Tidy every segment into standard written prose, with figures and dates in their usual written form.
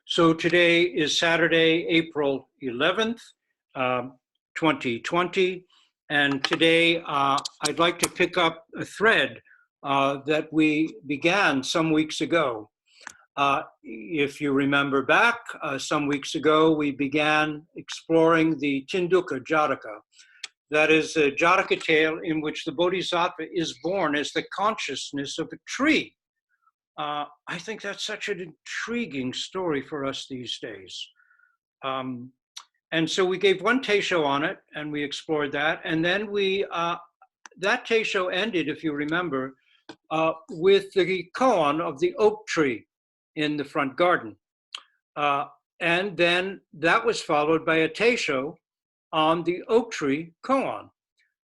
So today is Saturday, April 11th, 2020. And today I'd like to pick up a thread that we began some weeks ago. If you remember back, some weeks ago, we began exploring the Tinduka Jataka. That is a Jataka tale in which the Bodhisattva is born as the consciousness of a tree. I think that's such an intriguing story for us these days. And so we gave one Teisho on it and we explored that. And then that Teisho ended, if you remember, with the koan of the oak tree in the front garden. And then that was followed by a Teisho on the oak tree koan.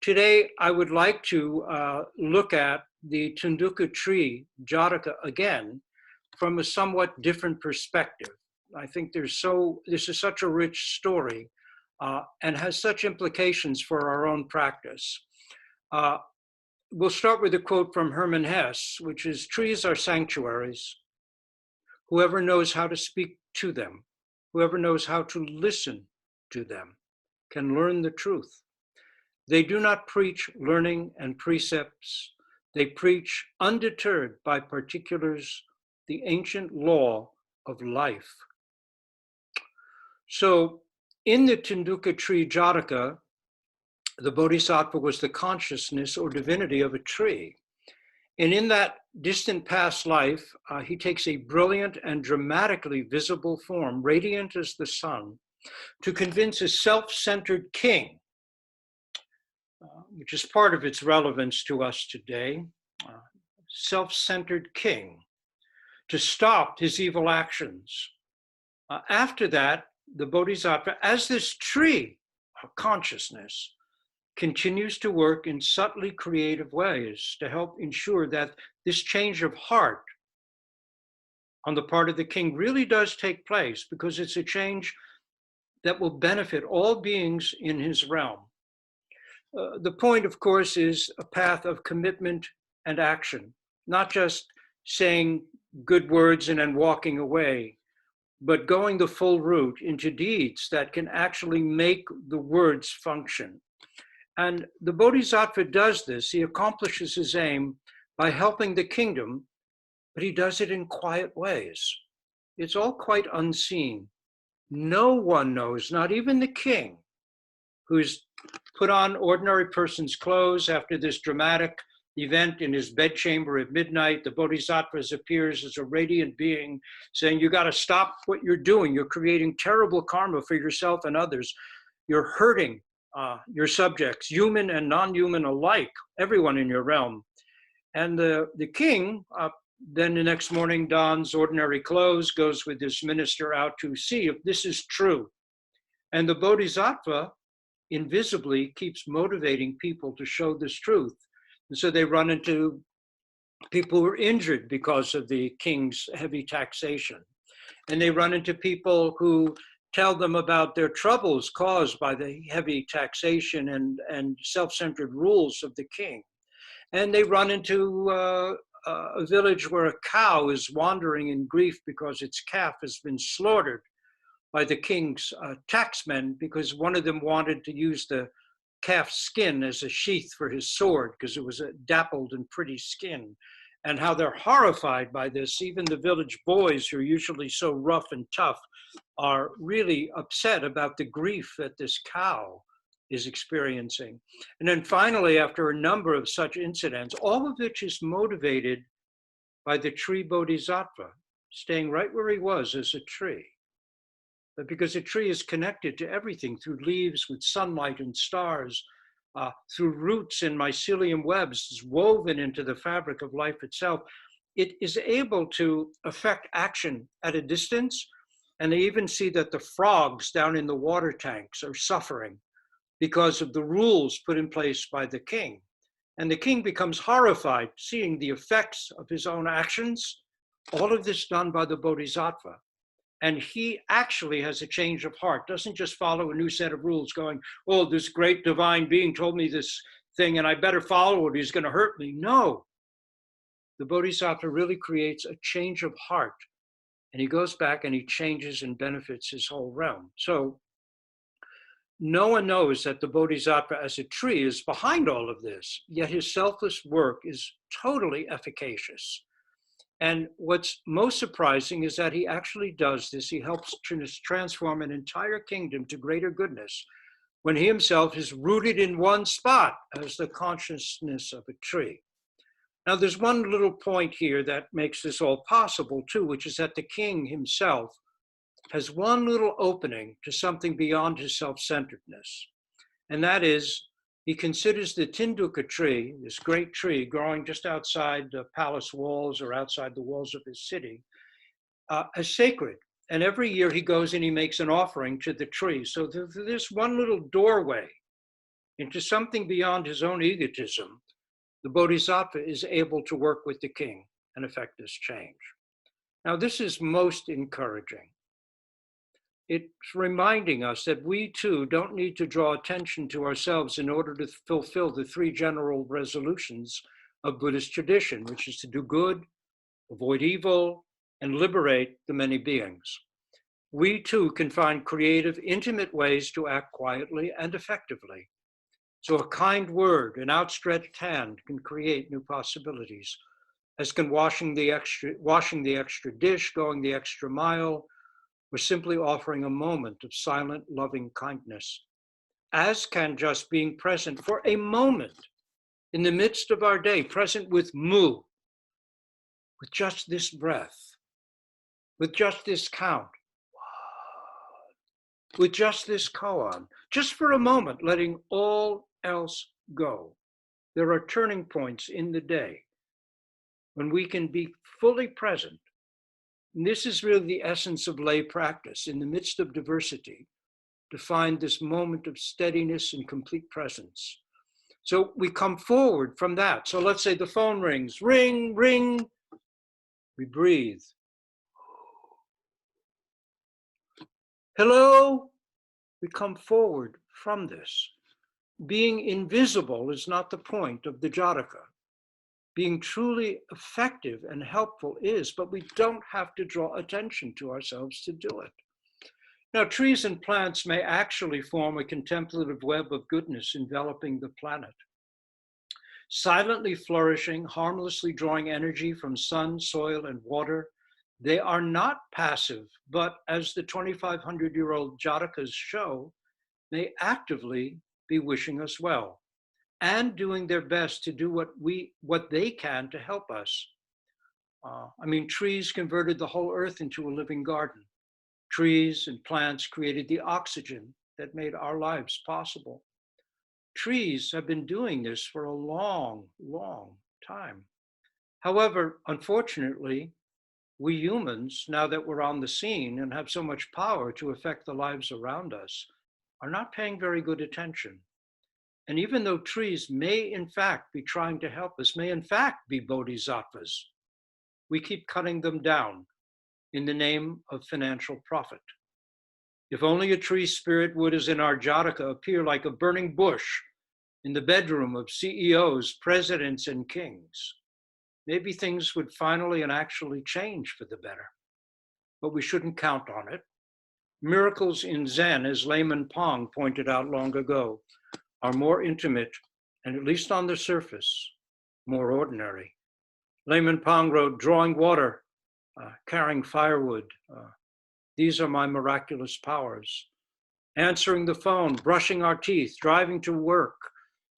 Today, I would like to look at the Tinduka tree Jataka again from a somewhat different perspective. I think this is such a rich story and has such implications for our own practice. We'll start with a quote from Hermann Hesse, which is, "Trees are sanctuaries. Whoever knows how to speak to them, whoever knows how to listen to them, can learn the truth. They do not preach learning and precepts. They preach, undeterred by particulars, the ancient law of life." So in the Tinduka tree Jataka, the Bodhisattva was the consciousness or divinity of a tree. And in that distant past life, he takes a brilliant and dramatically visible form, radiant as the sun, to convince a self-centered king, which is part of its relevance to us today, self-centered king, to stop his evil actions. After that, the Bodhisattva, as this tree of consciousness, continues to work in subtly creative ways to help ensure that this change of heart on the part of the king really does take place, because it's a change that will benefit all beings in his realm. The point, of course, is a path of commitment and action, not just saying good words and then walking away, but going the full route into deeds that can actually make the words function. And the Bodhisattva does this. He accomplishes his aim by helping the kingdom, but he does it in quiet ways. It's all quite unseen. No one knows, not even the king, who's put on ordinary person's clothes after this dramatic event in his bedchamber at midnight. The Bodhisattva appears as a radiant being saying, "You got to stop what you're doing. You're creating terrible karma for yourself and others. You're hurting your subjects, human and non-human alike, everyone in your realm." And the king then the next morning dons ordinary clothes, goes with his minister out to see if this is true. And the Bodhisattva invisibly keeps motivating people to show this truth. And so they run into people who are injured because of the king's heavy taxation. And they run into people who tell them about their troubles caused by the heavy taxation and self-centered rules of the king. And they run into a village where a cow is wandering in grief because its calf has been slaughtered by the king's taxmen, because one of them wanted to use the calf's skin as a sheath for his sword because it was a dappled and pretty skin. And how they're horrified by this. Even the village boys, who are usually so rough and tough, are really upset about the grief that this cow is experiencing. And then finally, after a number of such incidents, all of which is motivated by the tree Bodhisattva, staying right where he was as a tree. But because a tree is connected to everything through leaves with sunlight and stars, through roots and mycelium webs woven into the fabric of life itself, it is able to affect action at a distance. And they even see that the frogs down in the water tanks are suffering because of the rules put in place by the king. And the king becomes horrified seeing the effects of his own actions, all of this done by the Bodhisattva. And he actually has a change of heart, doesn't just follow a new set of rules going, "Oh, this great divine being told me this thing and I better follow it, he's going to hurt me." No, the Bodhisattva really creates a change of heart And he goes back and he changes and benefits his whole realm. So no one knows that the Bodhisattva as a tree is behind all of this, yet his selfless work is totally efficacious. And what's most surprising is that he actually does this. He helps transform an entire kingdom to greater goodness when he himself is rooted in one spot as the consciousness of a tree. Now, there's one little point here that makes this all possible too, which is that the king himself has one little opening to something beyond his self-centeredness. And that is, he considers the Tinduka tree, this great tree growing just outside the palace walls or outside the walls of his city, as sacred. And every year he goes and he makes an offering to the tree. So there's this one little doorway into something beyond his own egotism. The Bodhisattva is able to work with the king and effect this change. Now, this is most encouraging. It's reminding us that we too don't need to draw attention to ourselves in order to fulfill the three general resolutions of Buddhist tradition, which is to do good, avoid evil, and liberate the many beings. We too can find creative, intimate ways to act quietly and effectively. So a kind word, an outstretched hand can create new possibilities, as can washing the extra dish, going the extra mile, or simply offering a moment of silent, loving kindness, as can just being present for a moment in the midst of our day, present with mu, with just this breath, with just this count, with just this koan, just for a moment, letting all else go. There are turning points in the day when we can be fully present. And this is really the essence of lay practice, in the midst of diversity, to find this moment of steadiness and complete presence. So we come forward from that. So let's say the phone rings, ring, ring. We breathe. Hello? We come forward from this. Being invisible is not the point of the Jataka. Being truly effective and helpful is, but we don't have to draw attention to ourselves to do it. Now, trees and plants may actually form a contemplative web of goodness enveloping the planet. Silently flourishing, harmlessly drawing energy from sun, soil, and water, they are not passive, but as the 2,500-year-old Jatakas show, may actively be wishing us well and doing their best to do what they can to help us. Trees converted the whole earth into a living garden. Trees and plants created the oxygen that made our lives possible. Trees have been doing this for a long, long time. However, unfortunately, we humans, now that we're on the scene and have so much power to affect the lives around us, are not paying very good attention. And even though trees may in fact be trying to help us, may in fact be bodhisattvas, we keep cutting them down in the name of financial profit. If only a tree spirit would, as in our Jataka, appear like a burning bush in the bedroom of CEOs, presidents, and kings, maybe things would finally and actually change for the better. But we shouldn't count on it. Miracles in Zen, as Layman Pong pointed out long ago, are more intimate and, at least on the surface, more ordinary. Layman Pong wrote, drawing water, carrying firewood. These are my miraculous powers. Answering the phone, brushing our teeth, driving to work,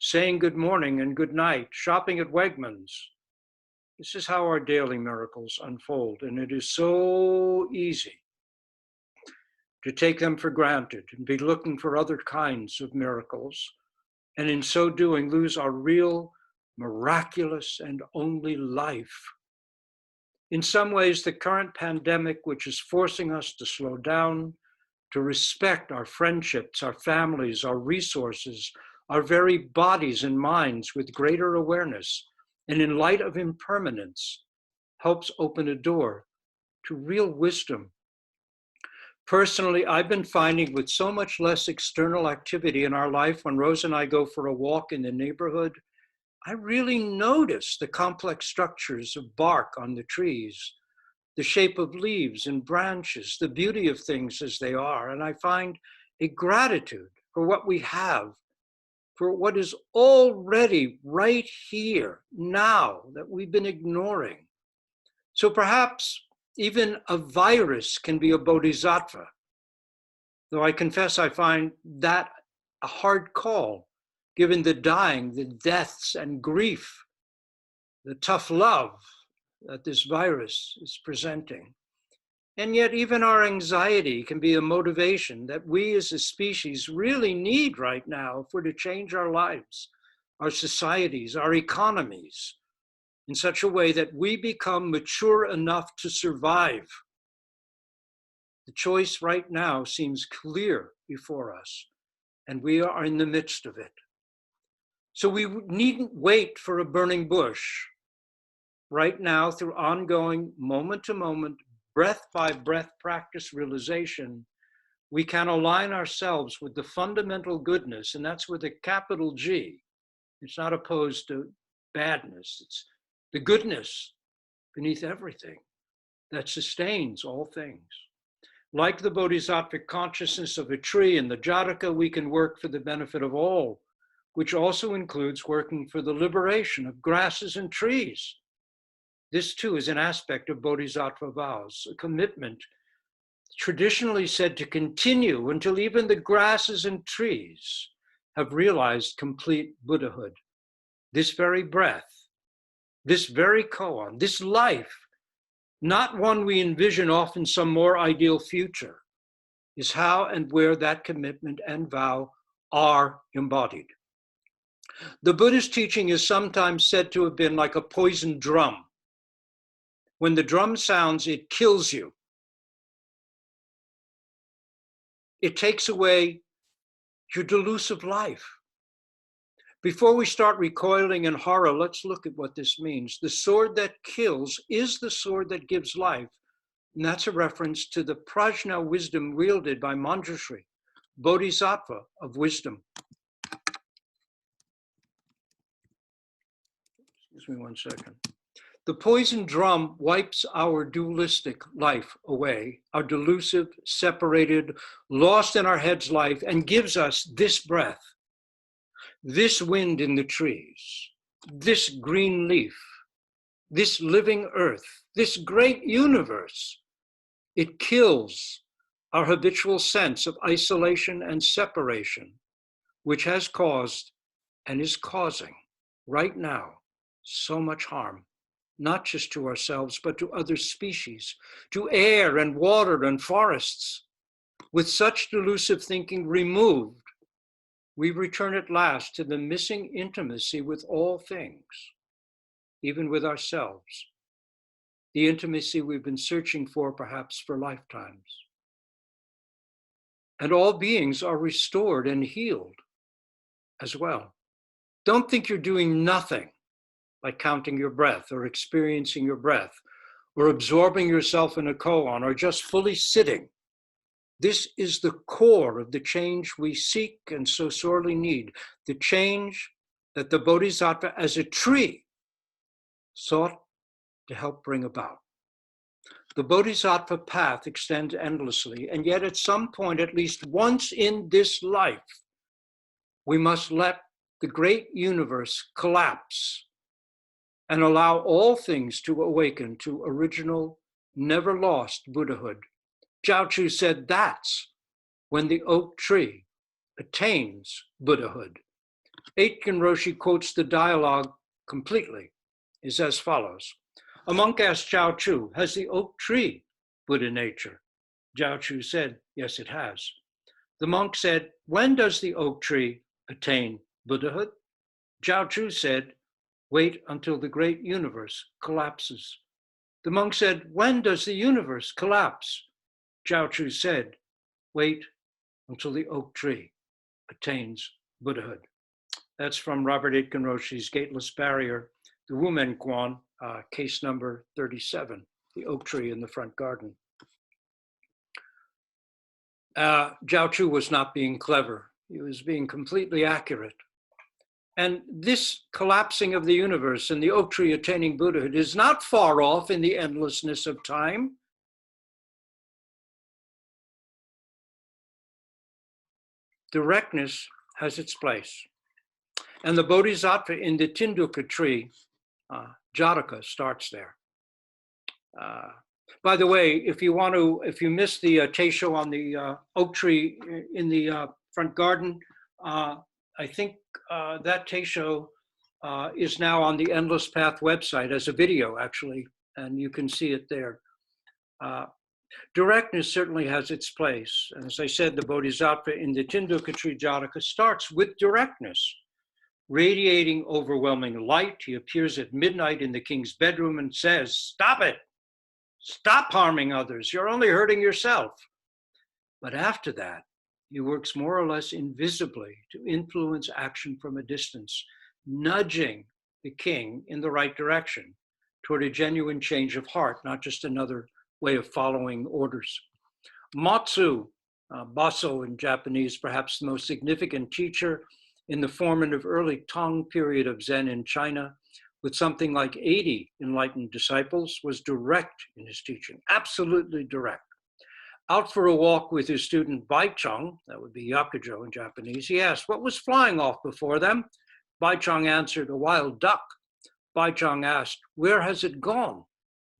saying good morning and good night, shopping at Wegmans. This is how our daily miracles unfold, and it is so easy to take them for granted and be looking for other kinds of miracles, and in so doing lose our real, miraculous, and only life. In some ways, the current pandemic, which is forcing us to slow down, to respect our friendships, our families, our resources, our very bodies and minds with greater awareness, and in light of impermanence, helps open a door to real wisdom. Personally, I've been finding with so much less external activity in our life, when Rose and I go for a walk in the neighborhood, I really notice the complex structures of bark on the trees, the shape of leaves and branches, the beauty of things as they are. And I find a gratitude for what we have, for what is already right here now that we've been ignoring. So perhaps even a virus can be a bodhisattva, though I confess I find that a hard call, given the dying, the deaths and grief, the tough love that this virus is presenting. And yet even our anxiety can be a motivation that we as a species really need right now if we're to change our lives, our societies, our economies, in such a way that we become mature enough to survive. The choice right now seems clear before us, and we are in the midst of it. So we needn't wait for a burning bush. Right now, through ongoing moment-to-moment, breath-by-breath practice realization, we can align ourselves with the fundamental goodness, and that's with a capital G. It's not opposed to badness. It's the goodness beneath everything that sustains all things. Like the bodhisattvic consciousness of a tree in the Jataka, we can work for the benefit of all, which also includes working for the liberation of grasses and trees. This too is an aspect of bodhisattva vows, a commitment traditionally said to continue until even the grasses and trees have realized complete Buddhahood. This very breath, this very koan, this life, not one we envision off in some more ideal future, is how and where that commitment and vow are embodied. The Buddhist teaching is sometimes said to have been like a poisoned drum. When the drum sounds, it kills you. It takes away your delusive life. Before we start recoiling in horror, let's look at what this means. The sword that kills is the sword that gives life. And that's a reference to the prajna wisdom wielded by Manjushri, bodhisattva of wisdom. Excuse me one second. The poison drum wipes our dualistic life away, our delusive, separated, lost in our heads life, and gives us this breath, this wind in the trees, this green leaf, this living earth, this great universe. It kills our habitual sense of isolation and separation, which has caused and is causing right now so much harm, not just to ourselves, but to other species, to air and water and forests. With such delusive thinking removed, we return at last to the missing intimacy with all things, even with ourselves, the intimacy we've been searching for perhaps for lifetimes. And all beings are restored and healed as well. Don't think you're doing nothing, like counting your breath or experiencing your breath or absorbing yourself in a koan or just fully sitting. This is the core of the change we seek and so sorely need, the change that the Bodhisattva as a tree sought to help bring about. The Bodhisattva path extends endlessly, and yet at some point, at least once in this life, we must let the great universe collapse and allow all things to awaken to original, never lost Buddhahood. Jiao-Chu said that's when the oak tree attains Buddhahood. Aitken Roshi quotes the dialogue completely, is as follows. A monk asked Jiao-Chu, has the oak tree Buddha nature? Jiao-Chu said, yes, it has. The monk said, when does the oak tree attain Buddhahood? Jiao-Chu said, wait until the great universe collapses. The monk said, when does the universe collapse? Jiao-Chu said, wait until the oak tree attains Buddhahood. That's from Robert Aitken Roshi's Gateless Barrier, the Wumen Quan, case number 37, the oak tree in the front garden. Jiao-Chu was not being clever. He was being completely accurate. And this collapsing of the universe and the oak tree attaining Buddhahood is not far off in the endlessness of time. Directness has its place. And the Bodhisattva in the Tinduka tree, Jataka, starts there. By the way, if you missed the Teisho on the oak tree in the front garden, I think that Teisho is now on the Endless Path website as a video, actually, and you can see it there. Directness certainly has its place. And as I said, the Bodhisattva in the Tinduka tree Jataka starts with directness. Radiating overwhelming light, he appears at midnight in the king's bedroom and says, "Stop it! Stop harming others. You're only hurting yourself." But after that, he works more or less invisibly to influence action from a distance, nudging the king in the right direction toward a genuine change of heart, not just another way of following orders. Matsu, Baso in Japanese, perhaps the most significant teacher in the formative early Tang period of Zen in China, with something like 80 enlightened disciples, was direct in his teaching, absolutely direct. Out for a walk with his student Baichang, that would be Yakujo in Japanese, he asked, what was flying off before them? Baichang answered, a wild duck. Baichang asked, where has it gone?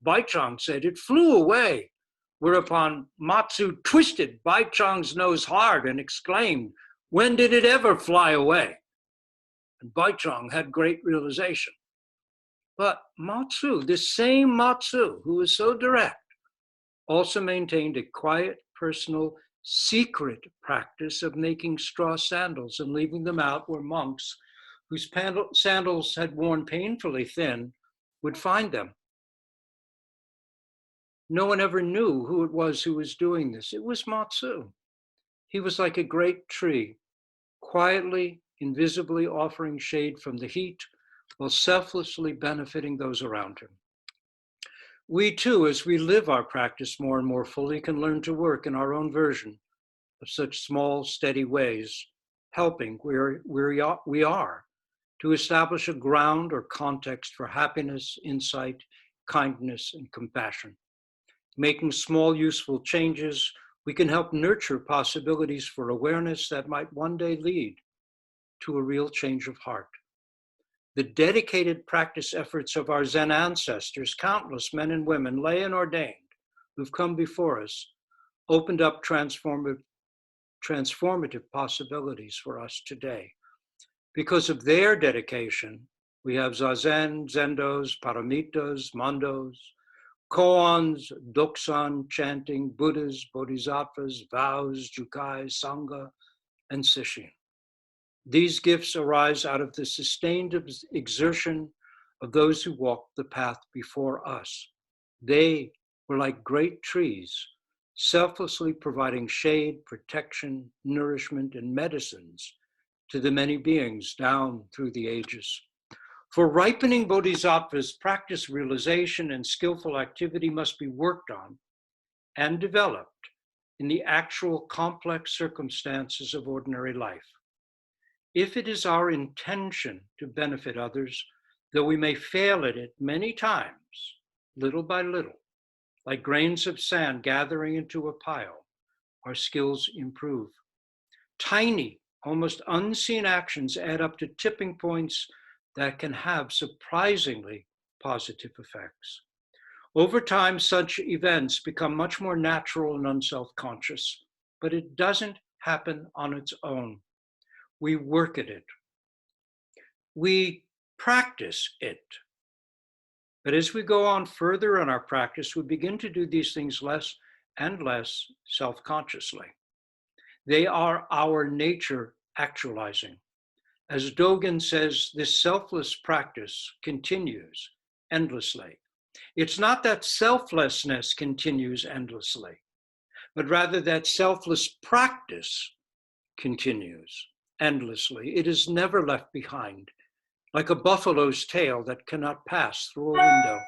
Baichang said, it flew away. Whereupon Matsu twisted Baichang's nose hard and exclaimed, when did it ever fly away? And Baichang had great realization. But Matsu, this same Matsu, who was so direct, also maintained a quiet, personal, secret practice of making straw sandals and leaving them out where monks whose sandals had worn painfully thin would find them. No one ever knew who it was who was doing this. It was Matsu. He was like a great tree, quietly, invisibly offering shade from the heat while selflessly benefiting those around him. We too, as we live our practice more and more fully, can learn to work in our own version of such small, steady ways, helping where we are to establish a ground or context for happiness, insight, kindness, and compassion. Making small, useful changes, we can help nurture possibilities for awareness that might one day lead to a real change of heart. The dedicated practice efforts of our Zen ancestors, countless men and women, lay and ordained, who've come before us, opened up transformative possibilities for us today. Because of their dedication, we have Zazen, Zendos, Paramitas, Mandos, koans, doksan, chanting, Buddhas, Bodhisattvas, vows, jukai, sangha, and sesshin. These gifts arise out of the sustained exertion of those who walked the path before us. They were like great trees, selflessly providing shade, protection, nourishment, and medicines to the many beings down through the ages. For ripening bodhisattvas, practice, realization, and skillful activity must be worked on and developed in the actual complex circumstances of ordinary life. If it is our intention to benefit others, though we may fail at it many times, little by little, like grains of sand gathering into a pile, our skills improve. Tiny, almost unseen actions add up to tipping points that can have surprisingly positive effects. Over time, such events become much more natural and unself-conscious, but it doesn't happen on its own. We work at it. We practice it. But as we go on further in our practice, we begin to do these things less and less self-consciously. They are our nature actualizing. As Dogen says, this selfless practice continues endlessly. It's not that selflessness continues endlessly, but rather that selfless practice continues endlessly. It is never left behind, like a buffalo's tail that cannot pass through a window.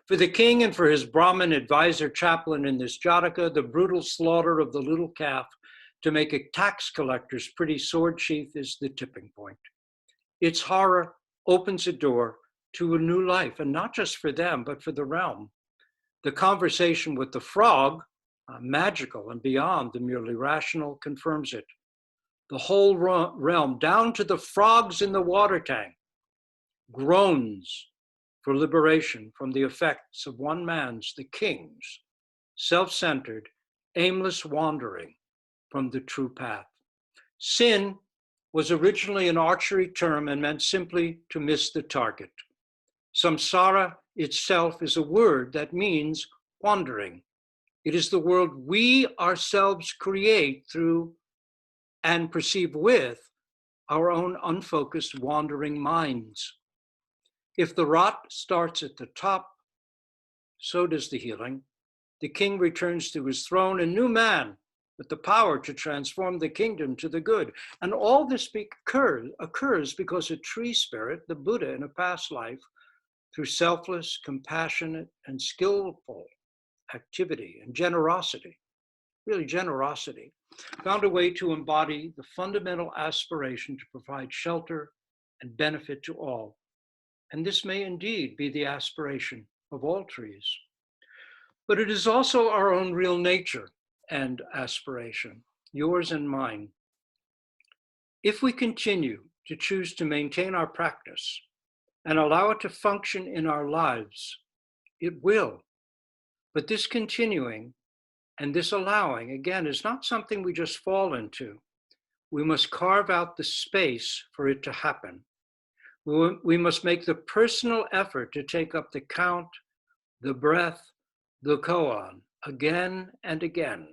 For the king and for his Brahmin advisor chaplain in this Jataka, the brutal slaughter of the little calf to make a tax collector's pretty sword sheath is the tipping point. Its horror opens a door to a new life, and not just for them, but for the realm. The conversation with the frog, magical and beyond the merely rational, confirms it. The whole realm, down to the frogs in the water tank, groans for liberation from the effects of one man's, the king's, self-centered, aimless wandering from the true path. Sin was originally an archery term and meant simply to miss the target. Samsara itself is a word that means wandering. It is the world we ourselves create through and perceive with our own unfocused wandering minds. If the rot starts at the top, so does the healing. The king returns to his throne, a new man with the power to transform the kingdom to the good. And all this occurs because a tree spirit, the Buddha in a past life, through selfless, compassionate, and skillful activity and generosity, really generosity, found a way to embody the fundamental aspiration to provide shelter and benefit to all. And this may indeed be the aspiration of all trees. But it is also our own real nature and aspiration, yours and mine. If we continue to choose to maintain our practice and allow it to function in our lives, it will. But this continuing and this allowing, again, is not something we just fall into. We must carve out the space for it to happen. We must make the personal effort to take up the count, the breath, the koan, again and again.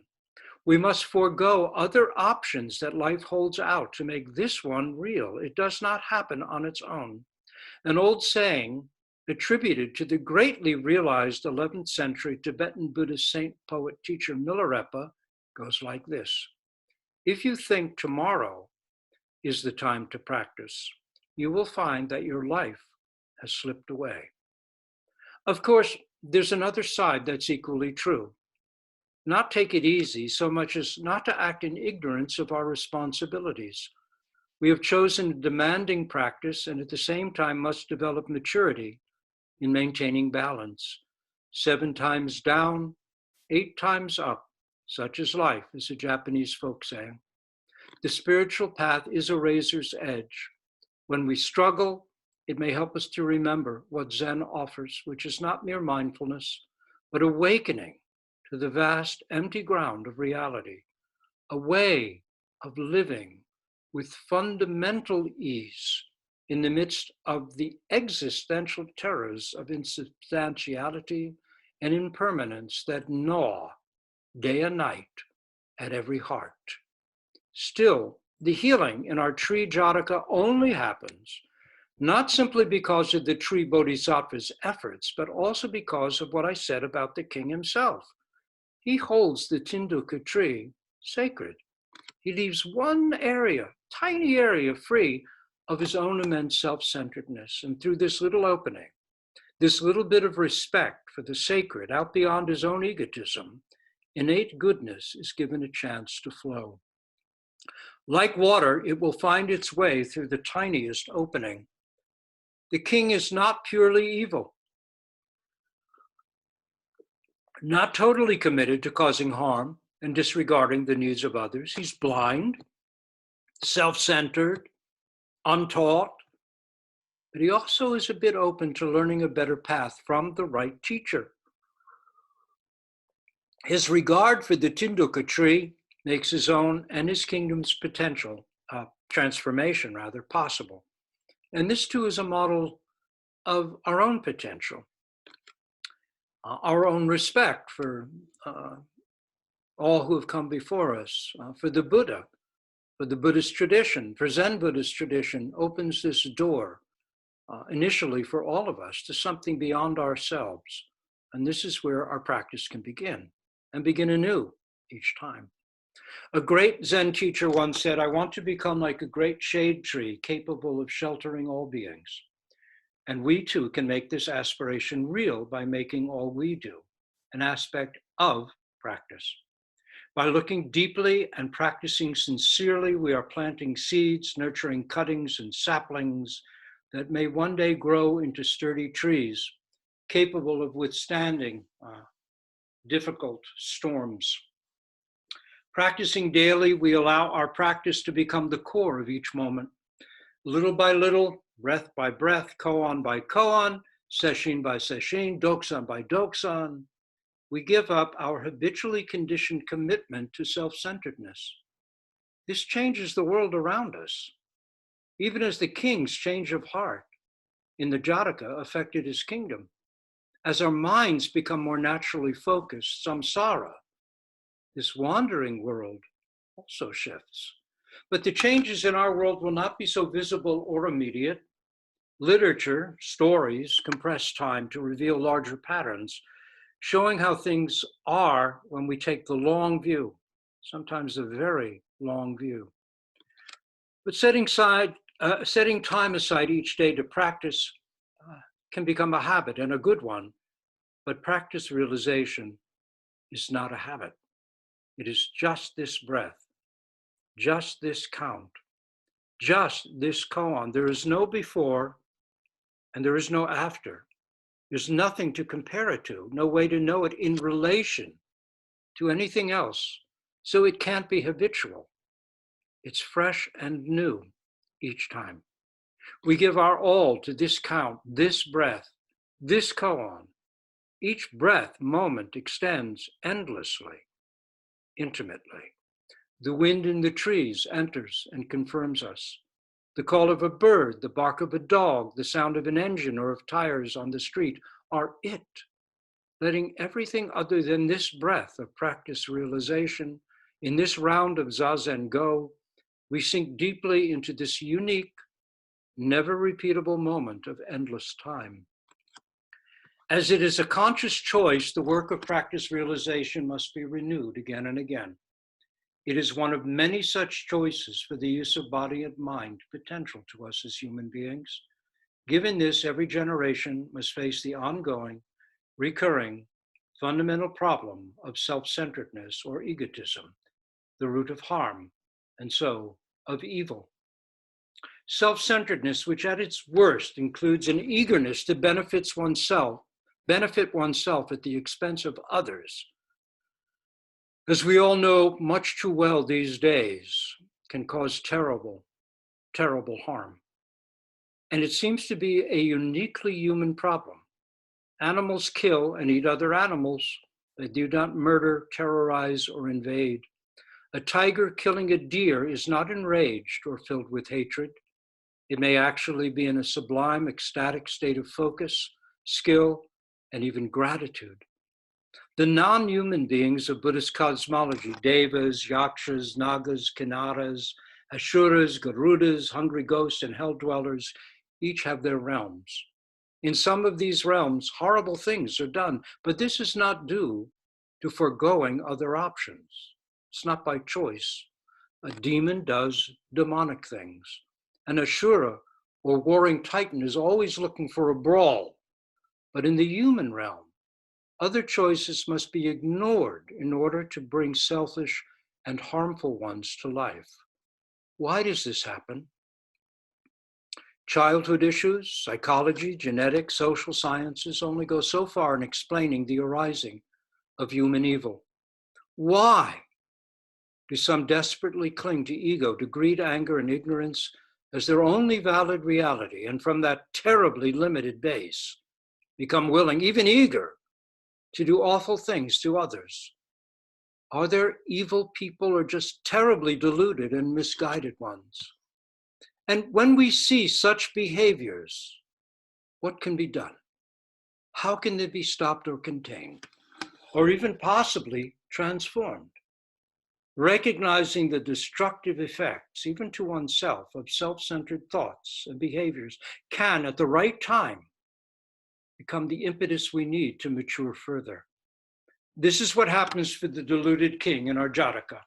We must forego other options that life holds out to make this one real. It does not happen on its own. An old saying attributed to the greatly realized 11th century Tibetan Buddhist saint, poet, teacher Milarepa goes like this: if you think tomorrow is the time to practice, you will find that your life has slipped away. Of course, there's another side that's equally true. Not take it easy so much as not to act in ignorance of our responsibilities. We have chosen a demanding practice and at the same time must develop maturity in maintaining balance. 7 times down, 8 times up, such is life, is a Japanese folk saying. The spiritual path is a razor's edge. When we struggle, it may help us to remember what Zen offers, which is not mere mindfulness, but awakening to the vast empty ground of reality, a way of living with fundamental ease in the midst of the existential terrors of insubstantiality and impermanence that gnaw day and night at every heart. Still, the healing in our tree Jataka only happens not simply because of the tree bodhisattva's efforts, but also because of what I said about the king himself. He holds the Tinduka tree sacred. He leaves one area, tiny area, free of his own immense self-centeredness. And through this little opening, this little bit of respect for the sacred out beyond his own egotism, innate goodness is given a chance to flow. Like water, it will find its way through the tiniest opening. The king is not purely evil, not totally committed to causing harm and disregarding the needs of others. He's blind, self-centered, untaught, but he also is a bit open to learning a better path from the right teacher. His regard for the Tinduka tree makes his own and his kingdom's potential, transformation rather, possible. And this too is a model of our own potential, our own respect for all who have come before us, for the Buddha, for the Buddhist tradition, for Zen Buddhist tradition, opens this door initially for all of us to something beyond ourselves. And this is where our practice can begin and begin anew each time. A great Zen teacher once said, I want to become like a great shade tree capable of sheltering all beings. And we too can make this aspiration real by making all we do an aspect of practice. By looking deeply and practicing sincerely, we are planting seeds, nurturing cuttings and saplings that may one day grow into sturdy trees, capable of withstanding difficult storms. Practicing daily, we allow our practice to become the core of each moment. Little by little, breath by breath, koan by koan, sesshin by sesshin, doksan by doksan, we give up our habitually conditioned commitment to self-centeredness. This changes the world around us, even as the king's change of heart in the Jataka affected his kingdom. As our minds become more naturally focused, samsara, this wandering world, also shifts. But the changes in our world will not be so visible or immediate. Literature, stories, compress time to reveal larger patterns, showing how things are when we take the long view, sometimes a very long view. But setting time aside each day to practice can become a habit, and a good one. But practice realization is not a habit. It is just this breath, just this count, just this koan. There is no before and there is no after. There's nothing to compare it to, no way to know it in relation to anything else. So it can't be habitual. It's fresh and new each time. We give our all to this count, this breath, this koan. Each breath moment extends endlessly, intimately. The wind in the trees enters and confirms us. The call of a bird, the bark of a dog, the sound of an engine or of tires on the street are it. Letting everything other than this breath of practice realization, in this round of Zazen go, we sink deeply into this unique, never repeatable moment of endless time. As it is a conscious choice, the work of practice realization must be renewed again and again. It is one of many such choices for the use of body and mind potential to us as human beings. Given this, every generation must face the ongoing, recurring, fundamental problem of self-centeredness or egotism, the root of harm, and so of evil. Self-centeredness, which at its worst includes an eagerness to benefit oneself at the expense of others, as we all know much too well these days, can cause terrible, terrible harm. And it seems to be a uniquely human problem. Animals kill and eat other animals. They do not murder, terrorize, or invade. A tiger killing a deer is not enraged or filled with hatred. It may actually be in a sublime, ecstatic state of focus, skill, and even gratitude. The non-human beings of Buddhist cosmology, devas, yakshas, nagas, kinnaras, asuras, garudas, hungry ghosts, and hell dwellers, each have their realms. In some of these realms, horrible things are done, but this is not due to foregoing other options. It's not by choice. A demon does demonic things. An asura or warring titan is always looking for a brawl. But in the human realm, other choices must be ignored in order to bring selfish and harmful ones to life. Why does this happen? Childhood issues, psychology, genetics, social sciences only go so far in explaining the arising of human evil. Why do some desperately cling to ego, to greed, anger, and ignorance as their only valid reality, and from that terribly limited base, become willing, even eager, to do awful things to others? Are there evil people or just terribly deluded and misguided ones? And when we see such behaviors, what can be done? How can they be stopped or contained, or even possibly transformed? Recognizing the destructive effects, even to oneself, of self-centered thoughts and behaviors can, at the right time, become the impetus we need to mature further. This is what happens for the deluded king in our Jataka.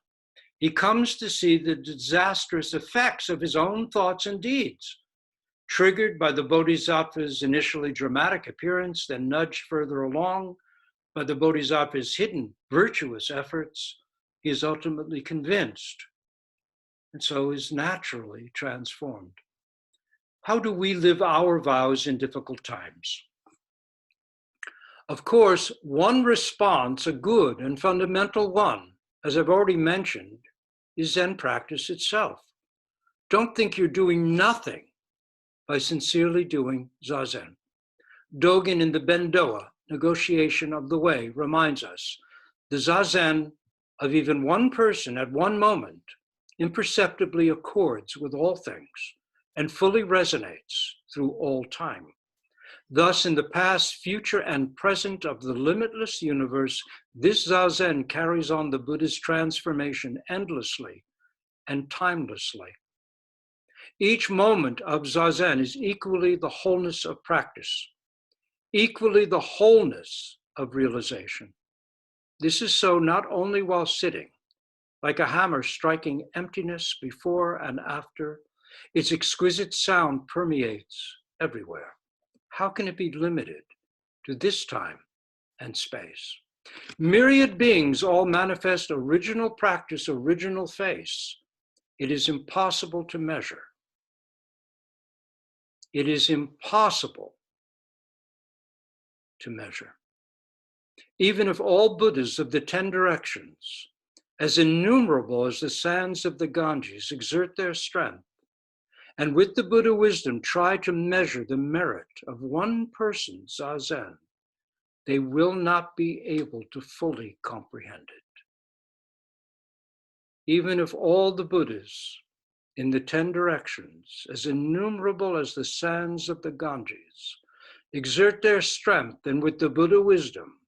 He comes to see the disastrous effects of his own thoughts and deeds, triggered by the bodhisattva's initially dramatic appearance, then nudged further along by the bodhisattva's hidden virtuous efforts. he is ultimately convinced, and so is naturally transformed. How do we live our vows in difficult times? Of course, one response, a good and fundamental one, as I've already mentioned, is Zen practice itself. Don't think you're doing nothing by sincerely doing Zazen. Dogen in the Bendoa, Negotiation of the Way, reminds us the Zazen of even one person at one moment imperceptibly accords with all things and fully resonates through all time. Thus, in the past, future, and present of the limitless universe, this Zazen carries on the Buddha's transformation endlessly and timelessly. Each moment of Zazen is equally the wholeness of practice, equally the wholeness of realization. This is so not only while sitting, like a hammer striking emptiness before and after, its exquisite sound permeates everywhere. How can it be limited to this time and space? Myriad beings all manifest original practice, original face. It is impossible to measure. It is impossible to measure. Even if all Buddhas of the 10 directions, as innumerable as the sands of the Ganges, exert their strength, and with the Buddha wisdom try to measure the merit of one person's Zazen, they will not be able to fully comprehend it. Even if all the Buddhas in the 10 directions, as innumerable as the sands of the Ganges, exert their strength and with the Buddha wisdom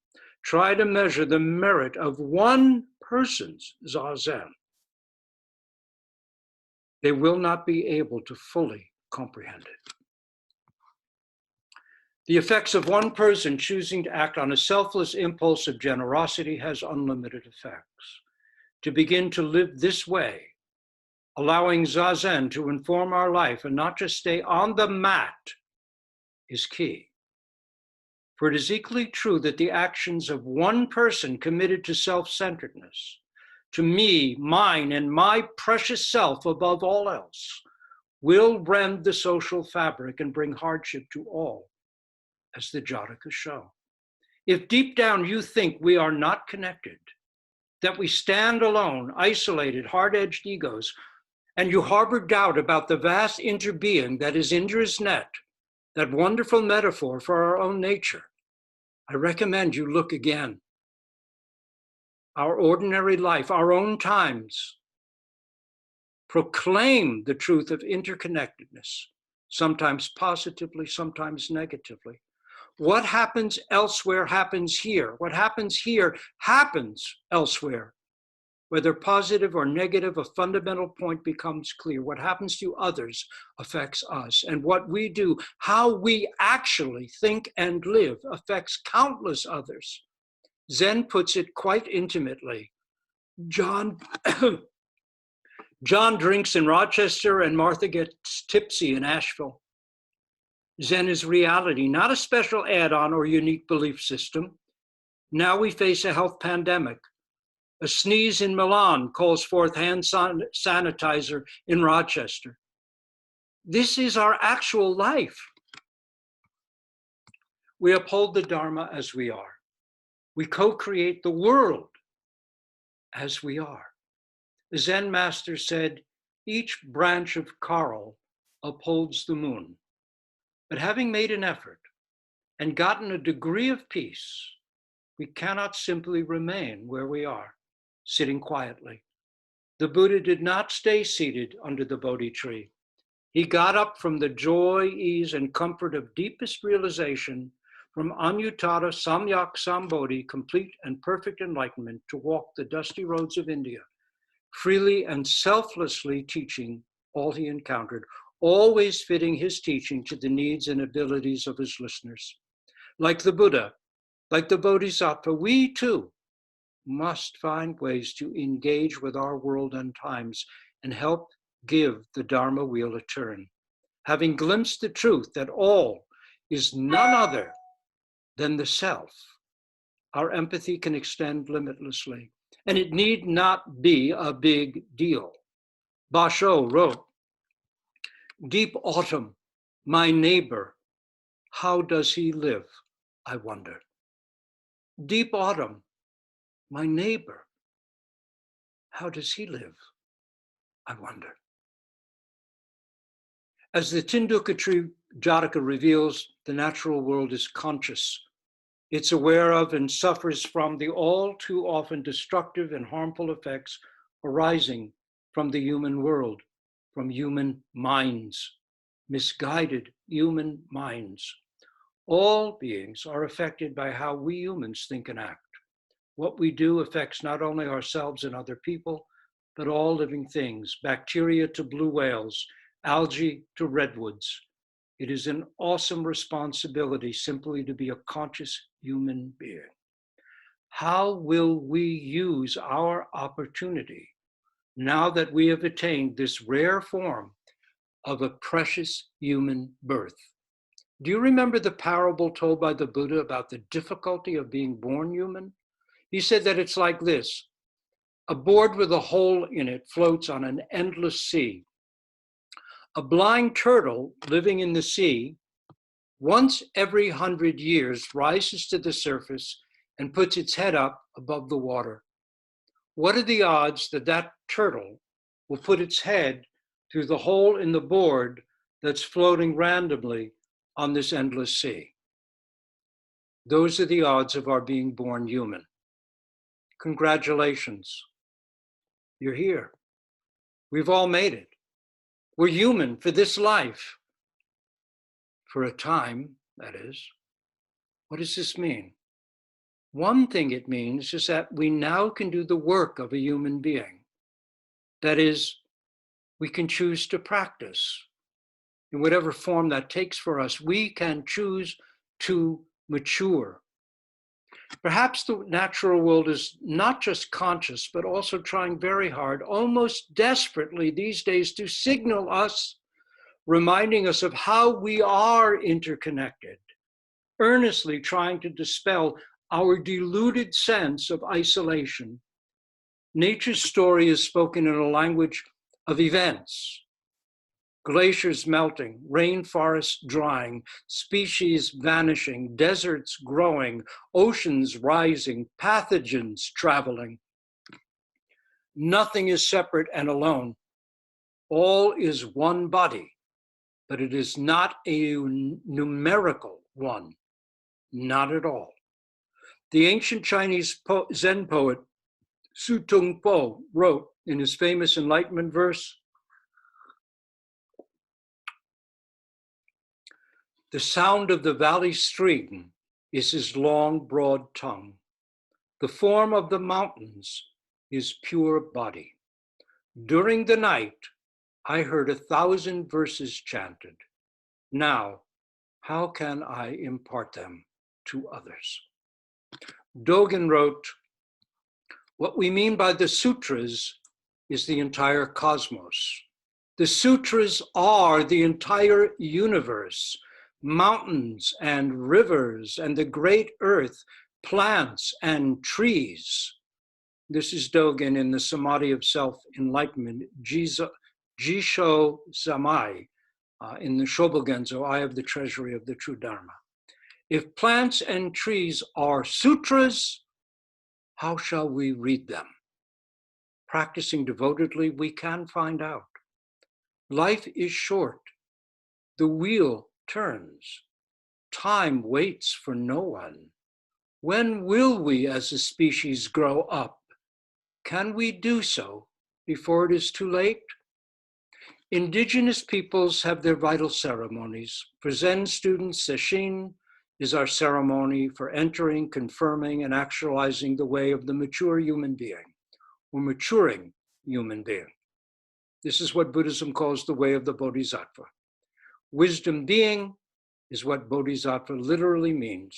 try to measure the merit of one person's Zazen, they will not be able to fully comprehend it. The effects of one person choosing to act on a selfless impulse of generosity has unlimited effects. To begin to live this way, allowing Zazen to inform our life and not just stay on the mat, is key. For it is equally true that the actions of one person committed to self-centeredness, to me, mine, and my precious self above all else, will rend the social fabric and bring hardship to all, as the Jatakas show. If deep down you think we are not connected, that we stand alone, isolated, hard-edged egos, and you harbor doubt about the vast interbeing that is Indra's net, that wonderful metaphor for our own nature, I recommend you look again. Our ordinary life, our own times, proclaim the truth of interconnectedness, sometimes positively, sometimes negatively. What happens elsewhere happens here. What happens here happens elsewhere. Whether positive or negative, a fundamental point becomes clear. What happens to others affects us. And what we do, how we actually think and live, affects countless others. Zen puts it quite intimately. John drinks in Rochester and Martha gets tipsy in Asheville. Zen is reality, not a special add-on or unique belief system. Now we face a health pandemic. A sneeze in Milan calls forth hand sanitizer in Rochester. This is our actual life. We uphold the Dharma as we are. We co-create the world as we are. The Zen master said, each branch of coral upholds the moon. But having made an effort and gotten a degree of peace, we cannot simply remain where we are, sitting quietly. The Buddha did not stay seated under the Bodhi tree. He got up from the joy, ease, and comfort of deepest realization, from Anuttara Samyak Sambodhi, complete and perfect enlightenment, to walk the dusty roads of India, freely and selflessly teaching all he encountered, always fitting his teaching to the needs and abilities of his listeners. Like the Buddha, like the Bodhisattva, we too must find ways to engage with our world and times and help give the Dharma wheel a turn. Having glimpsed the truth that all is none other than the self, our empathy can extend limitlessly. and it need not be a big deal. Basho wrote, "Deep autumn, my neighbor, how does he live, I wonder? Deep autumn, my neighbor, how does he live, I wonder?" As the Tinduka tree Jataka reveals, the natural world is conscious. It's aware of and suffers from the all too often destructive and harmful effects arising from the human world, from human minds, misguided human minds. All beings are affected by how we humans think and act. What we do affects not only ourselves and other people, but all living things, bacteria to blue whales, algae to redwoods. It is an awesome responsibility simply to be a conscious human being. How will we use our opportunity now that we have attained this rare form of a precious human birth? Do you remember the parable told by the Buddha about the difficulty of being born human? He said that it's like this: a board with a hole in it floats on an endless sea. A blind turtle living in the sea, once every 100 years, rises to the surface and puts its head up above the water. What are the odds that that turtle will put its head through the hole in the board that's floating randomly on this endless sea? Those are the odds of our being born human. Congratulations. You're here. We've all made it. We're human for this life. For a time, that is. What does this mean? One thing it means is that we now can do the work of a human being. That is, we can choose to practice. In whatever form that takes for us, we can choose to mature. Perhaps the natural world is not just conscious, but also trying very hard, almost desperately these days, to signal us, reminding us of how we are interconnected, earnestly trying to dispel our deluded sense of isolation. Nature's story is spoken in a language of events: glaciers melting, rainforests drying, species vanishing, deserts growing, oceans rising, pathogens traveling. Nothing is separate and alone. All is one body, but it is not a numerical one, not at all. The ancient Chinese Zen poet Su Tung Po wrote in his famous Enlightenment verse, "The sound of the valley stream is his long, broad tongue. The form of the mountains is pure body. During the night, I heard 1,000 verses chanted. Now, how can I impart them to others?" Dogen wrote, "What we mean by the sutras is the entire cosmos. The sutras are the entire universe, mountains and rivers and the great earth, plants and trees." This is Dogen in the Samadhi of Self-Enlightenment, Jisho Samai, in the Shobogenzo, Eye of the Treasury of the True Dharma. If plants and trees are sutras, how shall we read them? Practicing devotedly, we can find out. Life is short. The wheel turns. Time waits for no one. When will we as a species grow up? Can we do so before it is too late? Indigenous peoples have their vital ceremonies. For Zen students, Sesshin is our ceremony for entering, confirming, and actualizing the way of the mature human being, or maturing human being. This is what Buddhism calls the way of the Bodhisattva. Wisdom being is what Bodhisattva literally means.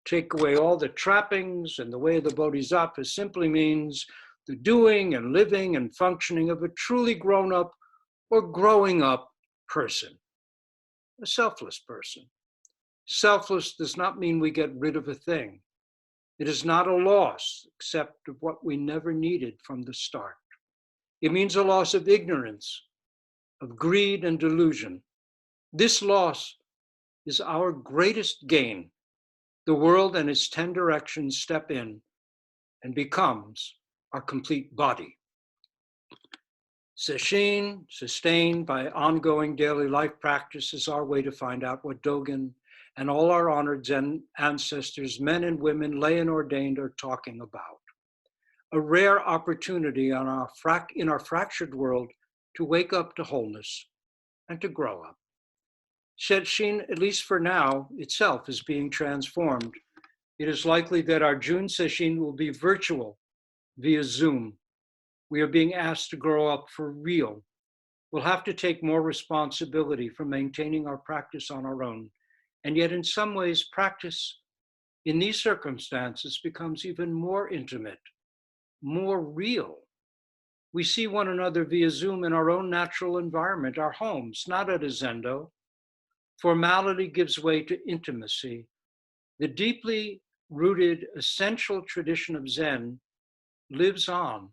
Take away all the trappings, and the way of the Bodhisattva simply means the doing and living and functioning of a truly grown up or growing up person, a selfless person. Selfless does not mean we get rid of a thing. It is not a loss, except of what we never needed from the start. It means a loss of ignorance, of greed and delusion. This loss is our greatest gain. The world and its 10 directions step in and becomes our complete body. Sesshin, sustained by ongoing daily life practice, is our way to find out what Dogen and all our honored Zen ancestors, men and women, lay and ordained, are talking about. A rare opportunity in our fractured world to wake up to wholeness and to grow up. Sesshin, at least for now, itself is being transformed. It is likely that our June Sesshin will be virtual via Zoom. We are being asked to grow up for real. We'll have to take more responsibility for maintaining our practice on our own. And yet, in some ways, practice in these circumstances becomes even more intimate, more real. We see one another via Zoom in our own natural environment, our homes, not at a Zendo. Formality gives way to intimacy. The deeply rooted, essential tradition of Zen lives on,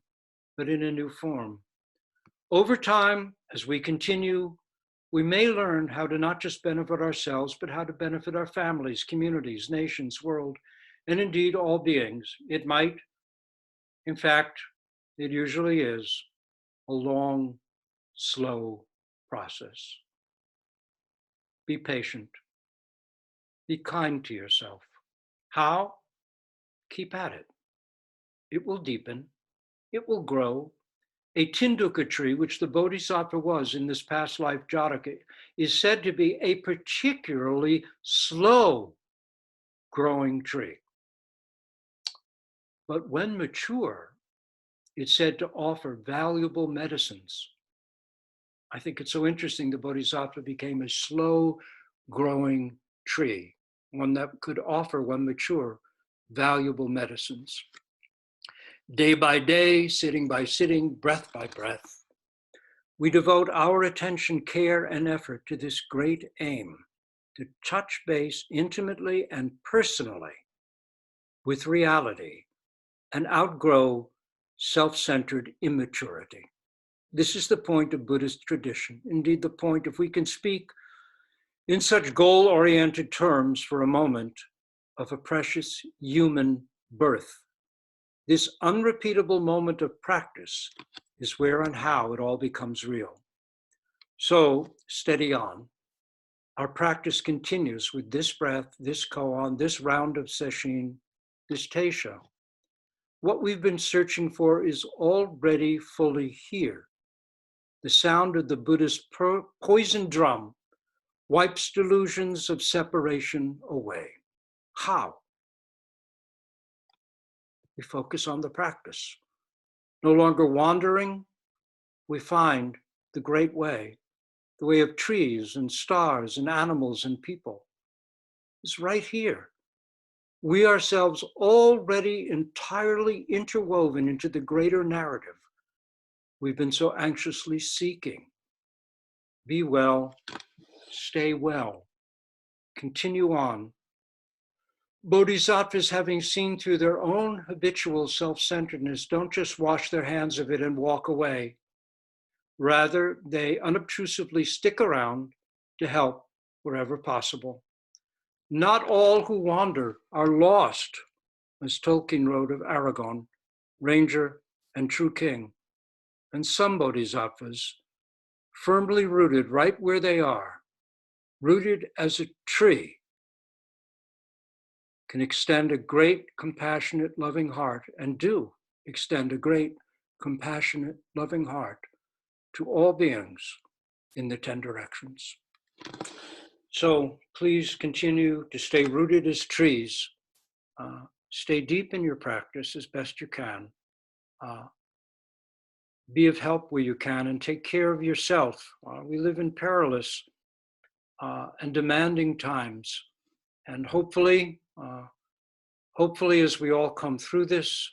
but in a new form. Over time, as we continue, we may learn how to not just benefit ourselves, but how to benefit our families, communities, nations, world, and indeed all beings. It might, in fact, it usually is, a long, slow process. Be patient. Be kind to yourself. How? Keep at it. It will deepen. It will grow. A Tinduka tree, which the Bodhisattva was in this past life Jataka, is said to be a particularly slow growing tree. But when mature, it's said to offer valuable medicines. I think it's so interesting the Bodhisattva became a slow growing tree, one that could offer, when mature, valuable medicines. Day by day, sitting by sitting, breath by breath, we devote our attention, care, and effort to this great aim, to touch base intimately and personally with reality and outgrow self-centered immaturity. This is the point of Buddhist tradition. Indeed, the point, if we can speak in such goal-oriented terms for a moment, of a precious human birth. This unrepeatable moment of practice is where and how it all becomes real. So, steady on. Our practice continues with this breath, this koan, this round of sesshin, this Teisho. What we've been searching for is already fully here. The sound of the Buddha's poison drum wipes delusions of separation away. How? We focus on the practice. No longer wandering, we find the great way, the way of trees and stars and animals and people. It's right here. We ourselves already entirely interwoven into the greater narrative we've been so anxiously seeking. Be well, stay well, continue on. Bodhisattvas, having seen through their own habitual self-centeredness, don't just wash their hands of it and walk away. Rather, they unobtrusively stick around to help wherever possible. Not all who wander are lost, as Tolkien wrote of Aragorn, Ranger and True King. And some bodhisattvas, firmly rooted right where they are, rooted as a tree, can extend a great, compassionate, loving heart, and do extend a great, compassionate, loving heart to all beings in the 10 directions. So please continue to stay rooted as trees. Stay deep in your practice as best you can. Be of help where you can and take care of yourself. We live in perilous and demanding times. And hopefully, as we all come through this,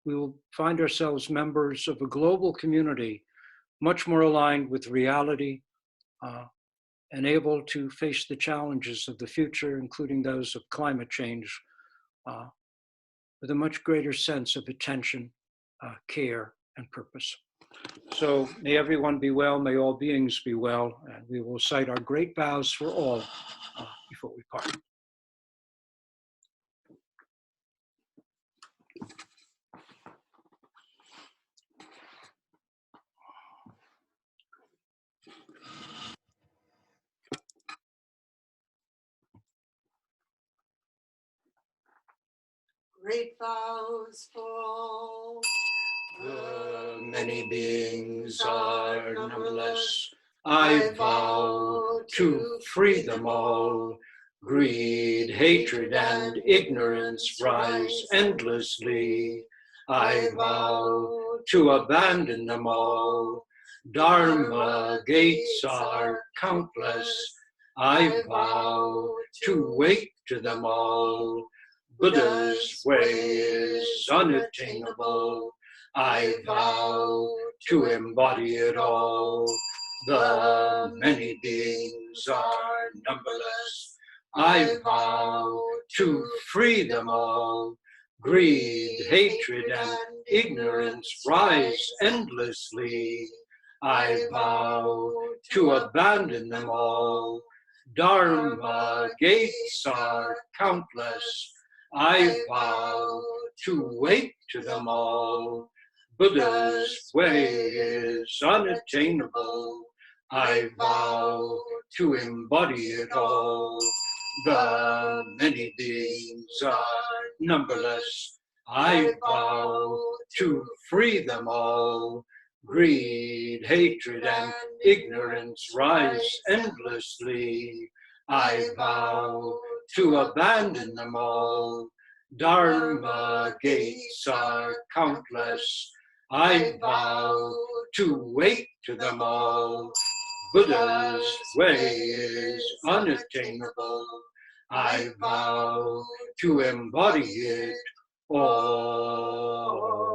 we will find ourselves members of a global community much more aligned with reality and able to face the challenges of the future, including those of climate change, with a much greater sense of attention, care, and purpose. So may everyone be well, may all beings be well, and we will cite our great vows for all before we part. Great vows for all. The many beings are numberless. I vow to free them all. Greed, hatred, and ignorance rise endlessly. I vow to abandon them all. Dharma gates are countless. I vow to wake to them all. Buddha's way is unattainable. I vow to embody it all. The many beings are numberless. I vow to free them all. Greed, hatred, and ignorance rise endlessly. I vow to abandon them all. Dharma gates are countless. I vow to wake to them all. Buddha's way is unattainable. I vow to embody it all. The many beings are numberless. I vow to free them all. Greed, hatred, and ignorance rise endlessly. I vow to abandon them all. Dharma gates are countless. I vow to wake to them all. Buddha's way is unattainable. I vow to embody it all.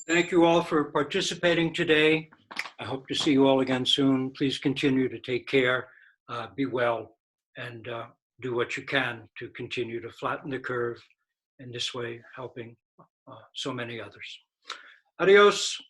Thank you all for participating today. I hope to see you all again soon. Please continue to take care, be well, and do what you can to continue to flatten the curve, in this way helping so many others. Adios.